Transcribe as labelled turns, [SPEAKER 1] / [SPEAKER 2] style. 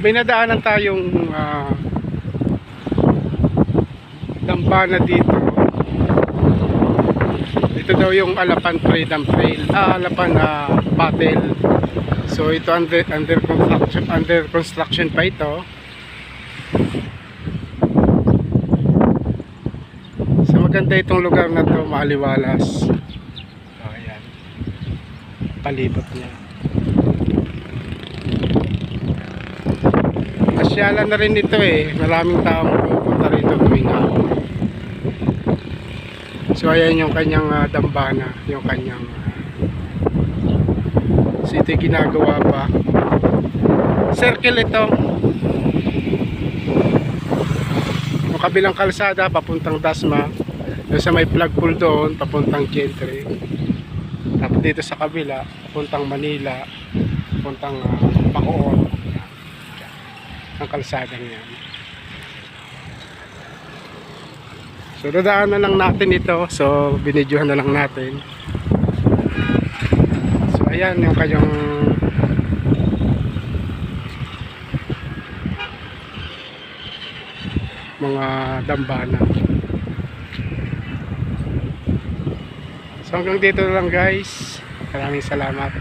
[SPEAKER 1] may nadaanan tayong dambana dito. Ito daw yung Alapan Freedom Trail, Alapan Battle. So ito under construction pa ito. So maganda itong lugar na to, maliwalas. So ayan, palibot niya. Pasyalan na rin ito eh, maraming taong pupunta rito tuwing hapon. So ayan yung kanyang dambana, yung kanyang so ito yung ginagawa pa. Circle ito. Yung kabilang kalsada papuntang Dasma, doon sa may flagpole doon papuntang Gentry. Tapos dito sa kabila papuntang Manila, papuntang Bacoor. Ang kalsada niyan. So dadaan na lang natin ito. So binidyohan na lang natin. So ayan yung kanyang mga dambana. So hanggang dito na lang guys. Maraming salamat.